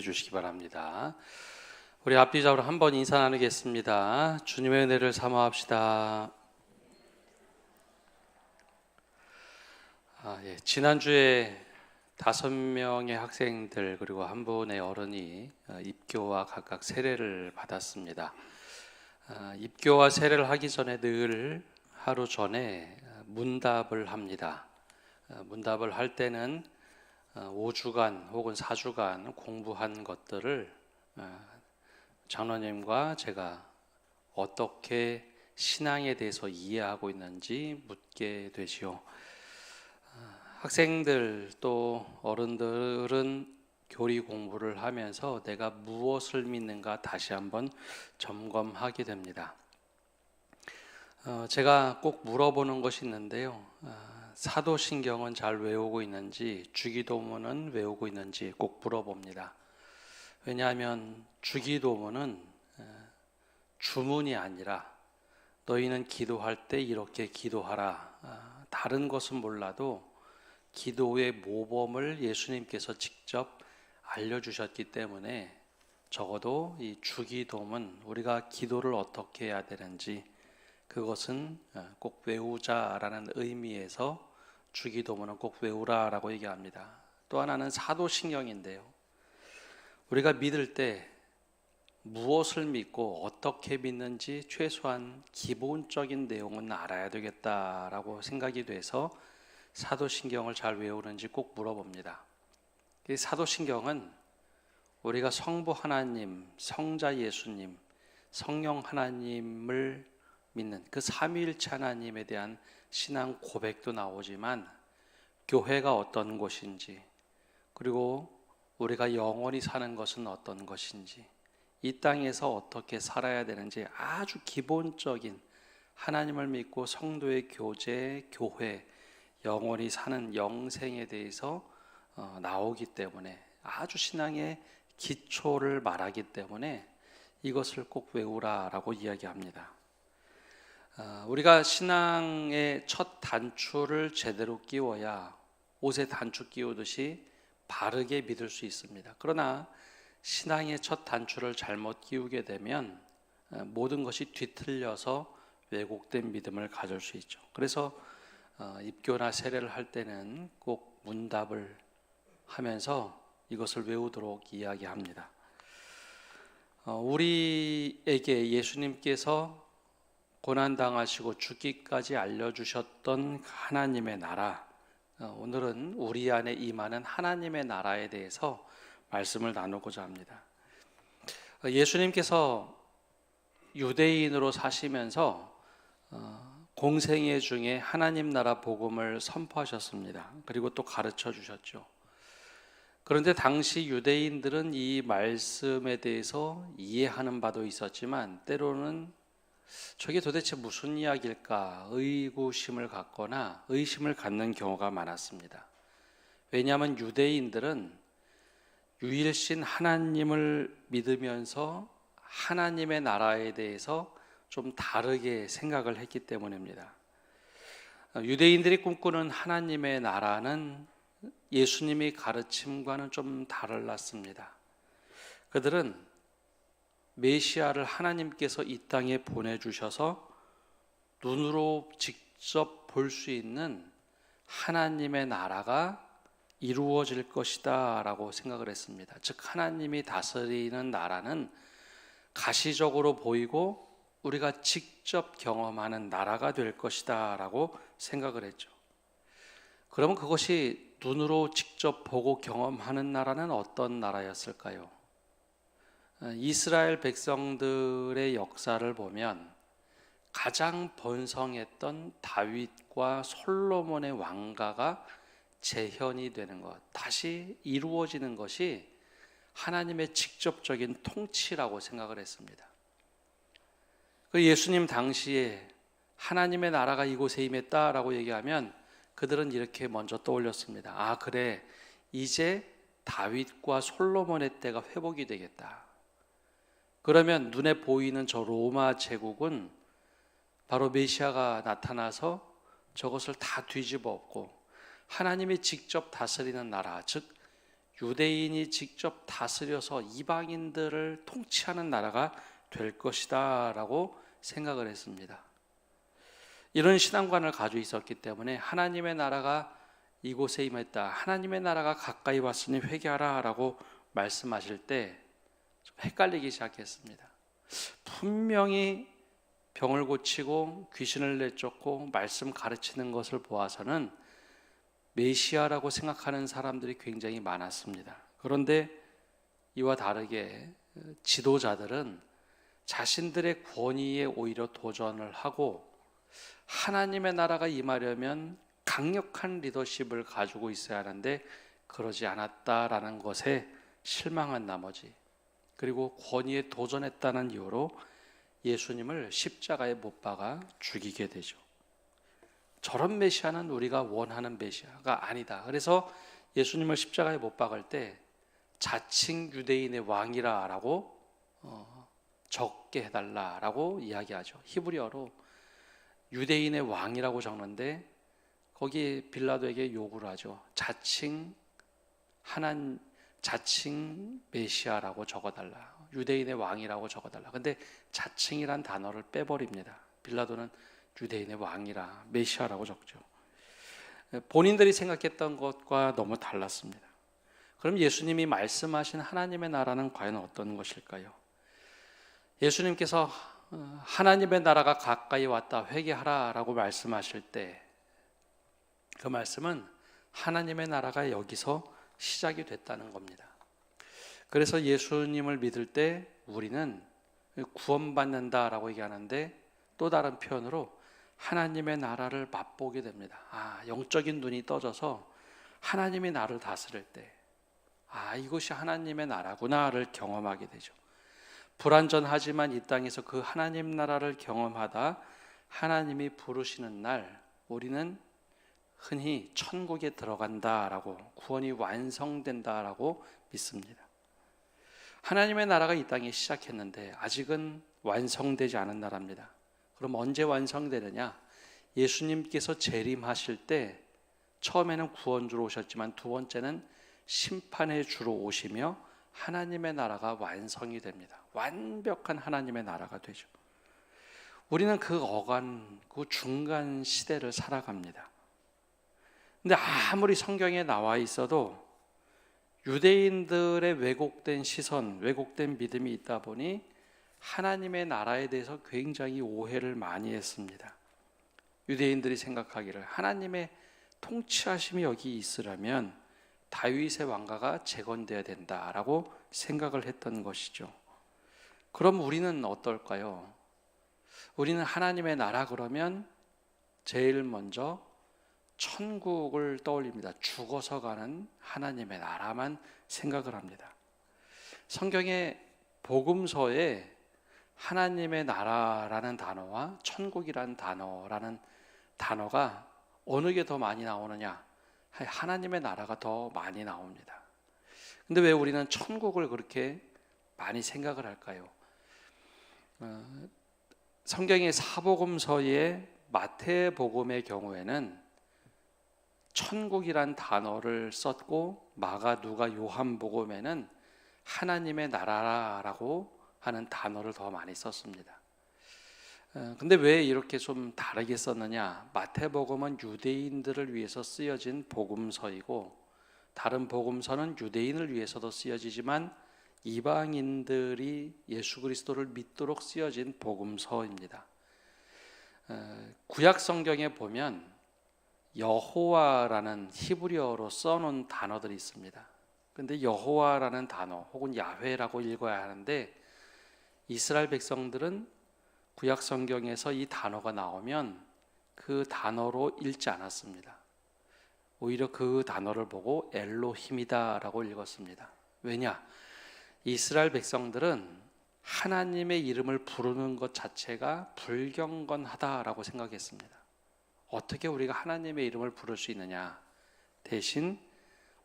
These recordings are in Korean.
주시기 바랍니다. 우리 앞뒤적으로 한번 인사 나누겠습니다. 주님의 은혜를 사모합시다. 지난주에 5명의 학생들 그리고 한 분의 어른이 입교와 각각 세례를 받았습니다. 입교와 세례를 하기 전에 늘 하루 전에 문답을 합니다. 문답을 할 때는 5주간 혹은 4주간 공부한 것들을 장로님과 제가 어떻게 신앙에 대해서 이해하고 있는지 묻게 되지요. 학생들 또 어른들은 교리 공부를 하면서 내가 무엇을 믿는가 다시 한번 점검하게 됩니다. 제가 꼭 물어보는 것이 있는데요. 사도신경은 잘 외우고 있는지, 주기도문은 외우고 있는지 꼭 물어봅니다. 왜냐하면 주기도문은 주문이 아니라 너희는 기도할 때 이렇게 기도하라. 다른 것은 몰라도 기도의 모범을 예수님께서 직접 알려주셨기 때문에 적어도 이 주기도문, 우리가 기도를 어떻게 해야 되는지 그것은 꼭 외우자라는 의미에서 주기도문은 꼭 외우라라고 얘기합니다. 또 하나는 사도신경인데요. 우리가 믿을 때 무엇을 믿고 어떻게 믿는지 최소한 기본적인 내용은 알아야 되겠다라고 생각이 돼서 사도신경을 잘 외우는지 꼭 물어봅니다. 이 사도신경은 우리가 성부 하나님, 성자 예수님, 성령 하나님을 믿는 그 삼위일체 하나님에 대한 신앙 고백도 나오지만 교회가 어떤 곳인지, 그리고 우리가 영원히 사는 것은 어떤 것인지, 이 땅에서 어떻게 살아야 되는지 아주 기본적인 하나님을 믿고 성도의 교제, 교회, 영원히 사는 영생에 대해서 나오기 때문에 아주 신앙의 기초를 말하기 때문에 이것을 꼭 외우라라고 이야기합니다. 우리가 신앙의 첫 단추를 제대로 끼워야 옷에 단추 끼우듯이 바르게 믿을 수 있습니다. 그러나 신앙의 첫 단추를 잘못 끼우게 되면 모든 것이 뒤틀려서 왜곡된 믿음을 가질 수 있죠. 그래서 입교나 세례를 할 때는 꼭 문답을 하면서 이것을 외우도록 이야기합니다. 우리에게 예수님께서 고난당하시고 죽기까지 알려주셨던 하나님의 나라, 오늘은 우리 안에 임하는 하나님의 나라에 대해서 말씀을 나누고자 합니다. 예수님께서 유대인으로 사시면서 공생애 중에 하나님 나라 복음을 선포하셨습니다. 그리고 또 가르쳐 주셨죠. 그런데 당시 유대인들은 이 말씀에 대해서 이해하는 바도 있었지만 때로는 저게 도대체 무슨 이야기일까 의구심을 갖거나 의심을 갖는 경우가 많았습니다. 왜냐하면 유대인들은 유일신 하나님을 믿으면서 하나님의 나라에 대해서 좀 다르게 생각을 했기 때문입니다. 유대인들이 꿈꾸는 하나님의 나라는 예수님의 가르침과는 좀 달랐습니다. 그들은 메시아를 하나님께서 이 땅에 보내주셔서 눈으로 직접 볼 수 있는 하나님의 나라가 이루어질 것이다 라고 생각을 했습니다. 즉 하나님이 다스리는 나라는 가시적으로 보이고 우리가 직접 경험하는 나라가 될 것이다 라고 생각을 했죠. 그러면 그것이 눈으로 직접 보고 경험하는 나라는 어떤 나라였을까요? 이스라엘 백성들의 역사를 보면 가장 번성했던 다윗과 솔로몬의 왕가가 재현이 되는 것, 다시 이루어지는 것이 하나님의 직접적인 통치라고 생각을 했습니다. 그 예수님 당시에 하나님의 나라가 이곳에 임했다라고 얘기하면 그들은 이렇게 먼저 떠올렸습니다. 아, 그래, 이제 다윗과 솔로몬의 때가 회복이 되겠다. 그러면 눈에 보이는 저 로마 제국은 바로 메시아가 나타나서 저것을 다 뒤집어 엎고 하나님이 직접 다스리는 나라, 즉 유대인이 직접 다스려서 이방인들을 통치하는 나라가 될 것이다 라고 생각을 했습니다. 이런 신앙관을 가지고 있었기 때문에 하나님의 나라가 이곳에 임했다, 하나님의 나라가 가까이 왔으니 회개하라 라고 말씀하실 때 좀 헷갈리기 시작했습니다. 분명히 병을 고치고 귀신을 내쫓고 말씀 가르치는 것을 보아서는 메시아라고 생각하는 사람들이 굉장히 많았습니다. 그런데 이와 다르게 지도자들은 자신들의 권위에 오히려 도전을 하고 하나님의 나라가 임하려면 강력한 리더십을 가지고 있어야 하는데 그러지 않았다라는 것에 실망한 나머지, 그리고 권위에 도전했다는 이유로 예수님을 십자가에 못 박아 죽이게 되죠. 저런 메시아는 우리가 원하는 메시아가 아니다. 그래서 예수님을 십자가에 못 박을 때 자칭 유대인의 왕이라라고 적게 해달라라고 이야기하죠. 히브리어로 유대인의 왕이라고 적는데 거기 빌라도에게 요구를 하죠. 자칭 메시아라고 적어달라, 유대인의 왕이라고 적어달라. 근데 자칭이란 단어를 빼버립니다. 빌라도는 유대인의 왕이라 메시아라고 적죠. 본인들이 생각했던 것과 너무 달랐습니다. 그럼 예수님이 말씀하신 하나님의 나라는 과연 어떤 것일까요? 예수님께서 하나님의 나라가 가까이 왔다, 회개하라 라고 말씀하실 때 그 말씀은 하나님의 나라가 여기서 시작이 됐다는 겁니다. 그래서 예수님을 믿을 때 우리는 구원받는다라고 얘기하는데 또 다른 표현으로 하나님의 나라를 맛보게 됩니다. 영적인 눈이 떠져서 하나님이 나를 다스릴 때 이것이 하나님의 나라구나를 경험하게 되죠. 불완전하지만 이 땅에서 그 하나님 나라를 경험하다 하나님이 부르시는 날 우리는 흔히 천국에 들어간다라고, 구원이 완성된다라고 믿습니다. 하나님의 나라가 이 땅에 시작했는데 아직은 완성되지 않은 나라입니다. 그럼 언제 완성되느냐? 예수님께서 재림하실 때 처음에는 구원주로 오셨지만 두 번째는 심판의 주로 오시며 하나님의 나라가 완성이 됩니다. 완벽한 하나님의 나라가 되죠. 우리는 그 중간 시대를 살아갑니다. 근데 아무리 성경에 나와 있어도 유대인들의 왜곡된 시선, 왜곡된 믿음이 있다 보니 하나님의 나라에 대해서 굉장히 오해를 많이 했습니다. 유대인들이 생각하기를 하나님의 통치하심이 여기 있으려면 다윗의 왕가가 재건되어야 된다라고 생각을 했던 것이죠. 그럼 우리는 어떨까요? 우리는 하나님의 나라 그러면 제일 먼저 천국을 떠올립니다. 죽어서 가는 하나님의 나라만 생각을 합니다. 성경의 복음서에 하나님의 나라라는 단어와 천국이라는 단어가 어느 게 더 많이 나오느냐? 하나님의 나라가 더 많이 나옵니다. 근데 왜 우리는 천국을 그렇게 많이 생각을 할까요? 성경의 사복음서의 마태복음의 경우에는 천국이란 단어를 썼고 마가, 누가, 요한복음에는 하나님의 나라라고 하는 단어를 더 많이 썼습니다. 근데 왜 이렇게 좀 다르게 썼느냐? 마태복음은 유대인들을 위해서 쓰여진 복음서이고 다른 복음서는 유대인을 위해서도 쓰여지지만 이방인들이 예수 그리스도를 믿도록 쓰여진 복음서입니다. 구약 성경에 보면 여호와라는 히브리어로 써놓은 단어들이 있습니다. 근데 여호와라는 단어 혹은 야훼라고 읽어야 하는데 이스라엘 백성들은 구약 성경에서 이 단어가 나오면 그 단어로 읽지 않았습니다. 오히려 그 단어를 보고 엘로힘이다라고 읽었습니다. 왜냐? 이스라엘 백성들은 하나님의 이름을 부르는 것 자체가 불경건하다라고 생각했습니다. 어떻게 우리가 하나님의 이름을 부를 수 있느냐? 대신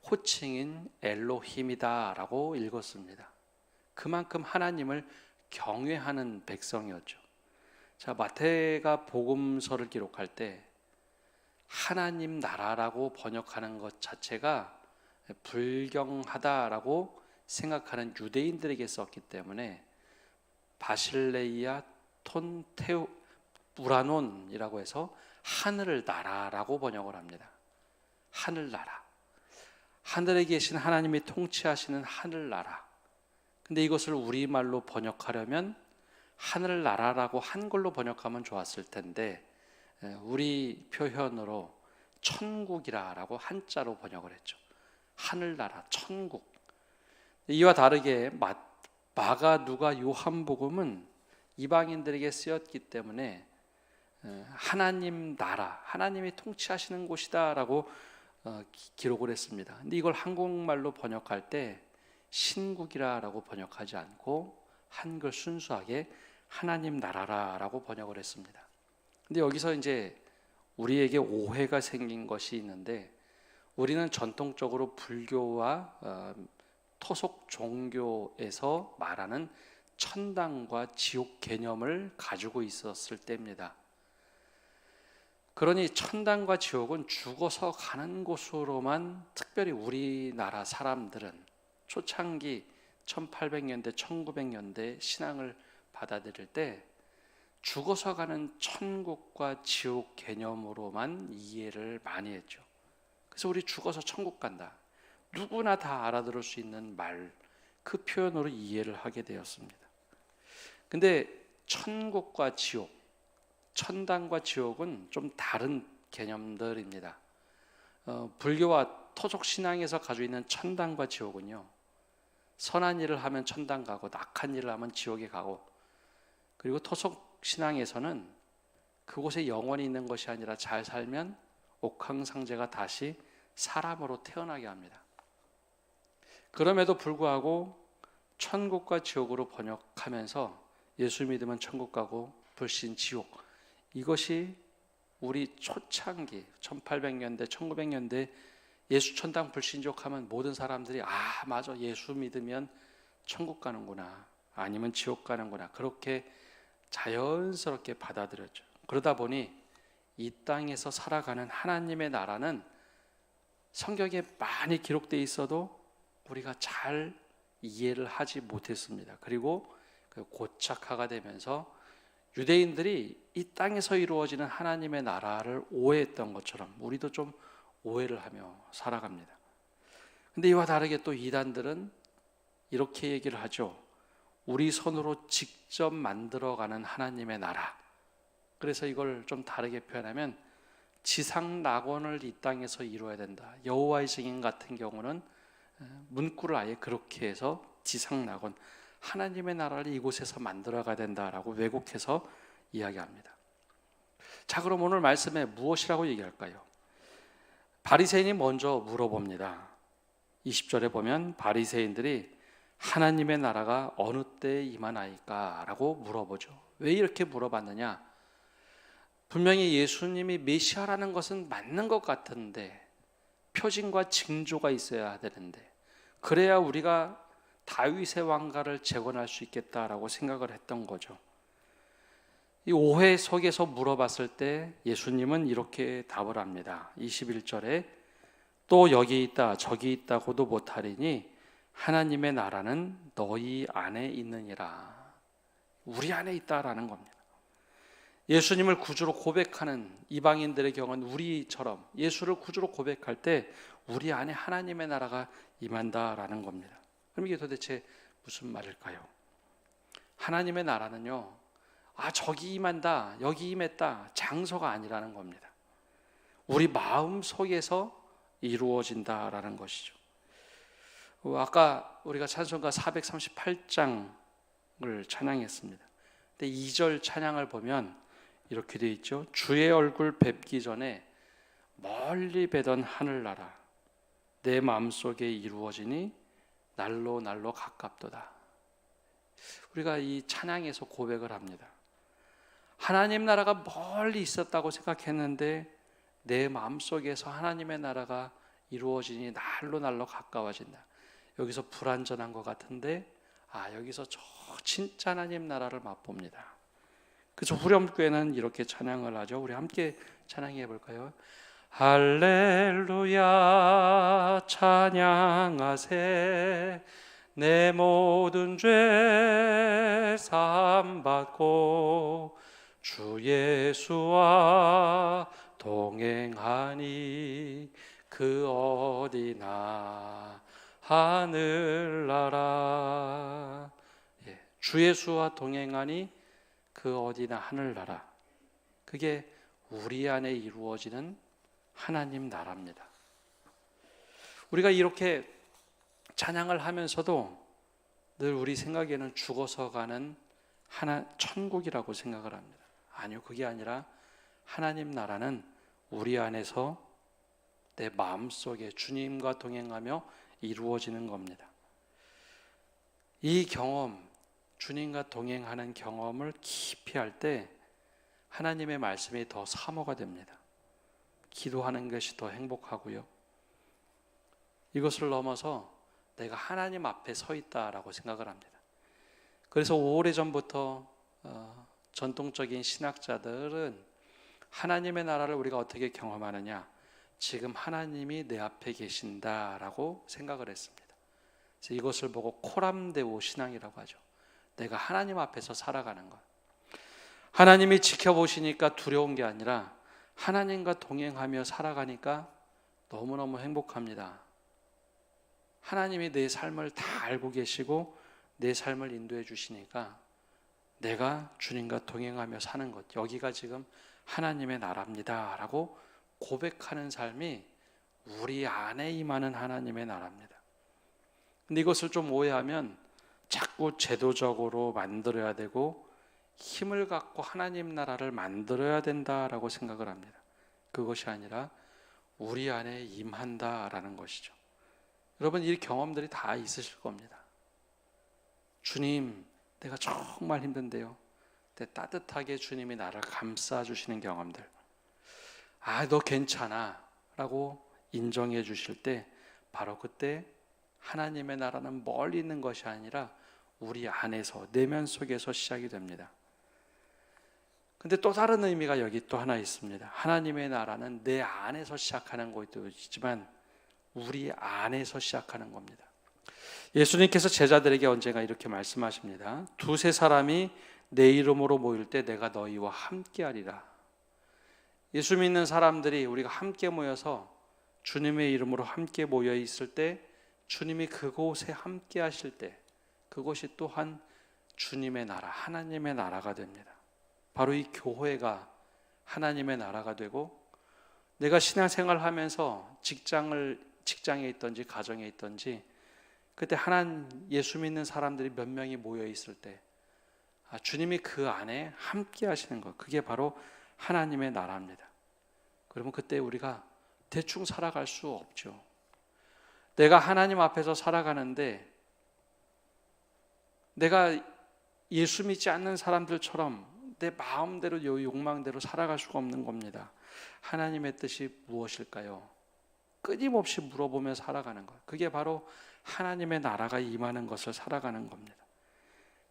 호칭인 엘로힘이다라고 읽었습니다. 그만큼 하나님을 경외하는 백성이었죠. 자, 마태가 복음서를 기록할 때 하나님 나라라고 번역하는 것 자체가 불경하다라고 생각하는 유대인들에게 썼기 때문에 바실레이아 톤테우 우라논이라고 해서 하늘나라라고 번역을 합니다. 하늘나라. 하늘에 계신 하나님이 통치하시는 하늘나라. 근데 이것을 우리말로 번역하려면 하늘나라라고 한글로 번역하면 좋았을 텐데 우리 표현으로 천국이라고 한자로 번역을 했죠. 하늘나라, 천국. 이와 다르게 마가, 누가, 요한복음은 이방인들에게 쓰였기 때문에 하나님 나라, 하나님이 통치하시는 곳이다라고 기록을 했습니다. 근데 이걸 한국말로 번역할 때 신국이라고 번역하지 않고 한글 순수하게 하나님 나라라고 번역을 했습니다. 근데 여기서 이제 우리에게 오해가 생긴 것이 있는데, 우리는 전통적으로 불교와 토속 종교에서 말하는 천당과 지옥 개념을 가지고 있었을 때입니다. 그러니 천당과 지옥은 죽어서 가는 곳으로만, 특별히 우리나라 사람들은 초창기 1800년대, 1900년대 신앙을 받아들일 때 죽어서 가는 천국과 지옥 개념으로만 이해를 많이 했죠. 그래서 우리 죽어서 천국 간다, 누구나 다 알아들을 수 있는 말, 그 표현으로 이해를 하게 되었습니다. 근데 천국과 지옥, 천당과 지옥은 좀 다른 개념들입니다. 불교와 토속 신앙에서 가지고 있는 천당과 지옥은요, 선한 일을 하면 천당 가고 악한 일을 하면 지옥에 가고, 그리고 토속 신앙에서는 그곳에 영원히 있는 것이 아니라 잘 살면 옥황상제가 다시 사람으로 태어나게 합니다. 그럼에도 불구하고 천국과 지옥으로 번역하면서 예수 믿으면 천국 가고 불신 지옥, 이것이 우리 초창기 1800년대 1900년대 예수 천당 불신 지옥 하면 모든 사람들이 맞아, 예수 믿으면 천국 가는구나, 아니면 지옥 가는구나, 그렇게 자연스럽게 받아들였죠. 그러다 보니 이 땅에서 살아가는 하나님의 나라는 성경에 많이 기록되어 있어도 우리가 잘 이해를 하지 못했습니다. 그리고 고착화가 되면서 유대인들이 이 땅에서 이루어지는 하나님의 나라를 오해했던 것처럼 우리도 좀 오해를 하며 살아갑니다. 근데 이와 다르게 또 이단들은 이렇게 얘기를 하죠. 우리 손으로 직접 만들어가는 하나님의 나라. 그래서 이걸 좀 다르게 표현하면 지상 낙원을 이 땅에서 이루어야 된다. 여호와의 증인 같은 경우는 문구를 아예 그렇게 해서 지상 낙원, 하나님의 나라를 이곳에서 만들어가야 된다라고 왜곡해서 이야기합니다. 자, 그럼 오늘 말씀에 무엇이라고 얘기할까요? 바리새인이 먼저 물어봅니다. 20절에 보면 바리새인들이 하나님의 나라가 어느 때에 임하나이까? 라고 물어보죠. 왜 이렇게 물어봤느냐? 분명히 예수님이 메시아라는 것은 맞는 것 같은데 표징과 징조가 있어야 되는데, 그래야 우리가 다윗의 왕가를 재건할 수 있겠다라고 생각을 했던 거죠. 이 오해 속에서 물어봤을 때 예수님은 이렇게 답을 합니다. 21절에 또 여기 있다 저기 있다고도 못하리니 하나님의 나라는 너희 안에 있느니라. 우리 안에 있다라는 겁니다. 예수님을 구주로 고백하는 이방인들의 경우는 우리처럼 예수를 구주로 고백할 때 우리 안에 하나님의 나라가 임한다라는 겁니다. 그럼 이게 도대체 무슨 말일까요? 하나님의 나라는요, 저기 임한다, 여기 임했다, 장소가 아니라는 겁니다. 우리 마음 속에서 이루어진다라는 것이죠. 아까 우리가 찬송가 438장을 찬양했습니다. 근데 2절 찬양을 보면 이렇게 되어 있죠. 주의 얼굴 뵙기 전에 멀리 뵈던 하늘나라 내 마음속에 이루어지니 날로 날로 가깝도다. 우리가 이 찬양에서 고백을 합니다. 하나님 나라가 멀리 있었다고 생각했는데 내 마음속에서 하나님의 나라가 이루어지니 날로 날로 가까워진다. 여기서 불완전한 것 같은데 여기서 저 진짜 하나님 나라를 맛봅니다. 그래서 후렴교회는 이렇게 찬양을 하죠. 우리 함께 찬양해 볼까요? 할렐루야 찬양하세. 내 모든 죄 사함받고 주 예수와 동행하니 그 어디나 하늘나라. 주 예수와 동행하니 그 어디나 하늘나라. 그게 우리 안에 이루어지는 하나님 나라입니다. 우리가 이렇게 찬양을 하면서도 늘 우리 생각에는 죽어서 가는 천국이라고 생각을 합니다. 아니요, 그게 아니라 하나님 나라는 우리 안에서 내 마음속에 주님과 동행하며 이루어지는 겁니다. 이 경험, 주님과 동행하는 경험을 깊이 할 때 하나님의 말씀이 더 사모가 됩니다. 기도하는 것이 더 행복하고요. 이것을 넘어서 내가 하나님 앞에 서 있다라고 생각을 합니다. 그래서 오래전부터 전통적인 신학자들은 하나님의 나라를 우리가 어떻게 경험하느냐, 지금 하나님이 내 앞에 계신다라고 생각을 했습니다. 그래서 이것을 보고 코람데오 신앙이라고 하죠. 내가 하나님 앞에서 살아가는 것. 하나님이 지켜보시니까 두려운 게 아니라 하나님과 동행하며 살아가니까 너무너무 행복합니다. 하나님이 내 삶을 다 알고 계시고 내 삶을 인도해 주시니까 내가 주님과 동행하며 사는 것, 여기가 지금 하나님의 나라입니다 라고 고백하는 삶이 우리 안에 임하는 하나님의 나라입니다. 근데 이것을 좀 오해하면 자꾸 제도적으로 만들어야 되고 힘을 갖고 하나님 나라를 만들어야 된다라고 생각을 합니다. 그것이 아니라 우리 안에 임한다라는 것이죠. 여러분, 이 경험들이 다 있으실 겁니다. 주님, 내가 정말 힘든데요. 따뜻하게 주님이 나를 감싸주시는 경험들. 아, 너 괜찮아 라고 인정해 주실 때 바로 그때 하나님의 나라는 멀리 있는 것이 아니라 우리 안에서, 내면 속에서 시작이 됩니다. 근데 또 다른 의미가 여기 또 하나 있습니다. 하나님의 나라는 내 안에서 시작하는 것도 있지만 우리 안에서 시작하는 겁니다. 예수님께서 제자들에게 언젠가 이렇게 말씀하십니다. 두세 사람이 내 이름으로 모일 때 내가 너희와 함께하리라. 예수 믿는 사람들이 우리가 함께 모여서 주님의 이름으로 함께 모여 있을 때 주님이 그곳에 함께 하실 때 그것이 또한 주님의 나라, 하나님의 나라가 됩니다. 바로 이 교회가 하나님의 나라가 되고, 내가 신앙생활을 하면서 직장에 있든지 가정에 있든지 그때 예수 믿는 사람들이 몇 명이 모여 있을 때 주님이 그 안에 함께 하시는 것, 그게 바로 하나님의 나라입니다. 그러면 그때 우리가 대충 살아갈 수 없죠. 내가 하나님 앞에서 살아가는데 내가 예수 믿지 않는 사람들처럼 내 마음대로 욕망대로 살아갈 수가 없는 겁니다. 하나님의 뜻이 무엇일까요? 끊임없이 물어보며 살아가는 것, 그게 바로 하나님의 나라가 임하는 것을 살아가는 겁니다.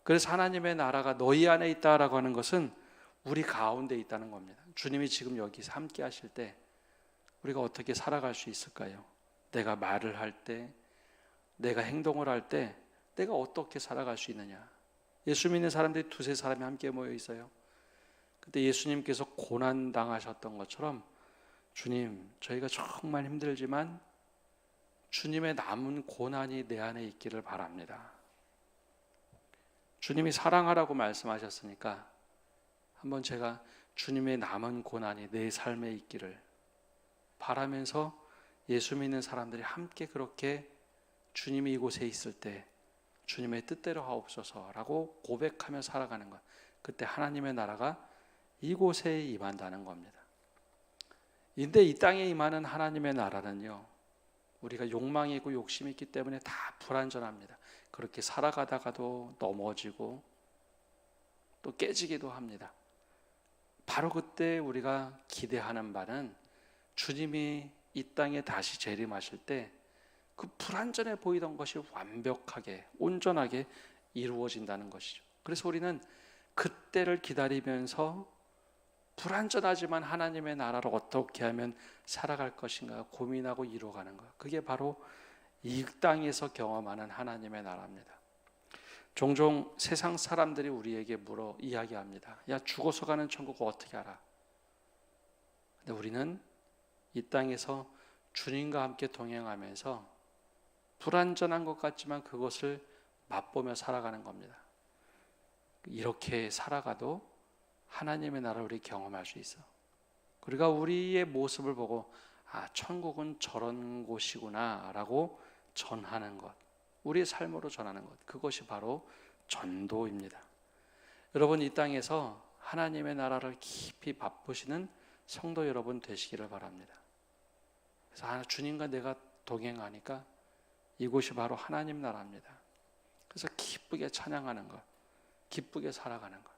그래서 하나님의 나라가 너희 안에 있다라고 하는 것은 우리 가운데 있다는 겁니다. 주님이 지금 여기서 함께 하실 때 우리가 어떻게 살아갈 수 있을까요? 내가 말을 할 때, 내가 행동을 할 때 내가 어떻게 살아갈 수 있느냐. 예수 믿는 사람들이 두세 사람이 함께 모여 있어요. 그때 예수님께서 고난 당하셨던 것처럼 주님, 저희가 정말 힘들지만 주님의 남은 고난이 내 안에 있기를 바랍니다. 주님이 사랑하라고 말씀하셨으니까 한번 제가 주님의 남은 고난이 내 삶에 있기를 바라면서 예수 믿는 사람들이 함께 그렇게 주님이 이곳에 있을 때 주님의 뜻대로 하옵소서라고 고백하며 살아가는 것, 그때 하나님의 나라가 이곳에 임한다는 겁니다. 근데 이 땅에 임하는 하나님의 나라는요, 우리가 욕망이 있고 욕심이 있기 때문에 다 불완전합니다. 그렇게 살아가다가도 넘어지고 또 깨지기도 합니다. 바로 그때 우리가 기대하는 바는 주님이 이 땅에 다시 재림하실 때 그 불완전해 보이던 것이 완벽하게 온전하게 이루어진다는 것이죠. 그래서 우리는 그때를 기다리면서 불완전하지만 하나님의 나라를 어떻게 하면 살아갈 것인가 고민하고 이루어가는 것, 그게 바로 이 땅에서 경험하는 하나님의 나라입니다. 종종 세상 사람들이 우리에게 물어 이야기합니다. 야, 죽어서 가는 천국을 어떻게 알아? 근데 우리는 이 땅에서 주님과 함께 동행하면서 불완전한 것 같지만 그것을 맛보며 살아가는 겁니다. 이렇게 살아가도 하나님의 나라를 우리 경험할 수 있어. 우리가 우리의 모습을 보고 아, 천국은 저런 곳이구나 라고 전하는 것, 우리의 삶으로 전하는 것, 그것이 바로 전도입니다. 여러분, 이 땅에서 하나님의 나라를 깊이 맛보시는 성도 여러분 되시기를 바랍니다. 그래서 주님과 내가 동행하니까 이곳이 바로 하나님 나라입니다. 그래서 기쁘게 찬양하는 것, 기쁘게 살아가는 것,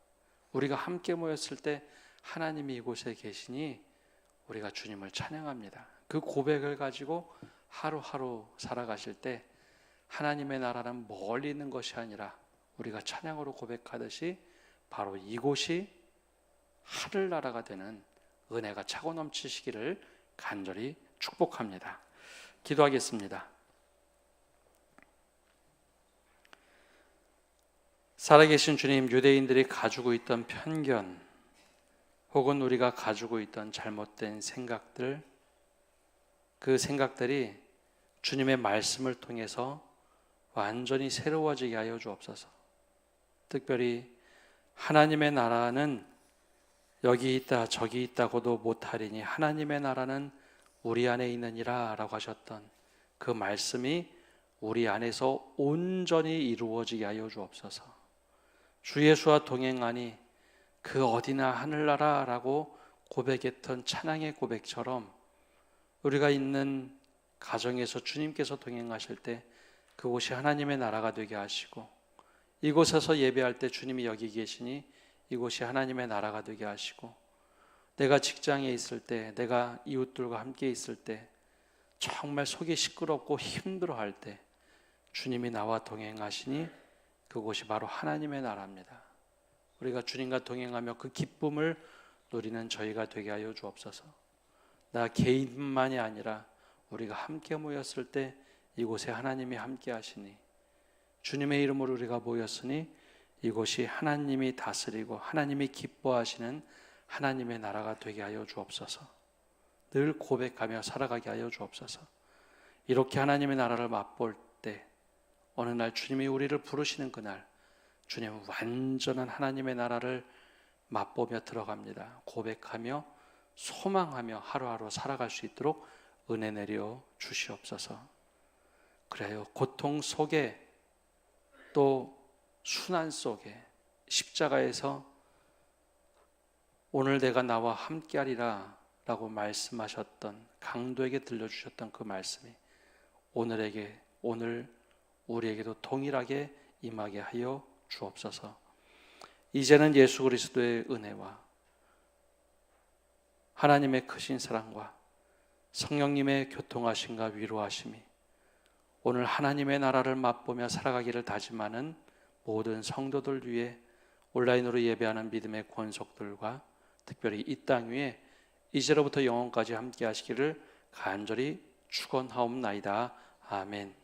우리가 함께 모였을 때 하나님이 이곳에 계시니 우리가 주님을 찬양합니다. 그 고백을 가지고 하루하루 살아가실 때 하나님의 나라는 멀리 있는 것이 아니라 우리가 찬양으로 고백하듯이 바로 이곳이 하늘나라가 되는 은혜가 차고 넘치시기를 간절히 축복합니다. 기도하겠습니다. 살아계신 주님, 유대인들이 가지고 있던 편견 혹은 우리가 가지고 있던 잘못된 생각들, 그 생각들이 주님의 말씀을 통해서 완전히 새로워지게 하여 주옵소서. 특별히 하나님의 나라는 여기 있다 저기 있다고도 못하리니 하나님의 나라는 우리 안에 있느니라 라고 하셨던 그 말씀이 우리 안에서 온전히 이루어지게 하여 주옵소서. 주 예수와 동행하니 그 어디나 하늘나라라고 고백했던 찬양의 고백처럼 우리가 있는 가정에서 주님께서 동행하실 때 그곳이 하나님의 나라가 되게 하시고, 이곳에서 예배할 때 주님이 여기 계시니 이곳이 하나님의 나라가 되게 하시고, 내가 직장에 있을 때, 내가 이웃들과 함께 있을 때 정말 속이 시끄럽고 힘들어할 때 주님이 나와 동행하시니 그곳이 바로 하나님의 나라입니다. 우리가 주님과 동행하며 그 기쁨을 누리는 저희가 되게 하여 주옵소서. 나 개인만이 아니라 우리가 함께 모였을 때 이곳에 하나님이 함께 하시니, 주님의 이름으로 우리가 모였으니 이곳이 하나님이 다스리고 하나님이 기뻐하시는 하나님의 나라가 되게 하여 주옵소서. 늘 고백하며 살아가게 하여 주옵소서. 이렇게 하나님의 나라를 맛볼 때 어느 날 주님이 우리를 부르시는 그날 주님은 완전한 하나님의 나라를 맛보며 들어갑니다. 고백하며 소망하며 하루하루 살아갈 수 있도록 은혜 내려 주시옵소서. 그래요, 고통 속에 또 순환 속에 십자가에서 오늘 내가 나와 함께하리라 라고 말씀하셨던, 강도에게 들려주셨던 그 말씀이 오늘 우리에게도 동일하게 임하게 하여 주옵소서. 이제는 예수 그리스도의 은혜와 하나님의 크신 사랑과 성령님의 교통하심과 위로하심이 오늘 하나님의 나라를 맛보며 살아가기를 다짐하는 모든 성도들 위해 온라인으로 예배하는 믿음의 권속들과 특별히 이 땅 위에 이제로부터 영원까지 함께 하시기를 간절히 축원하옵나이다. 아멘.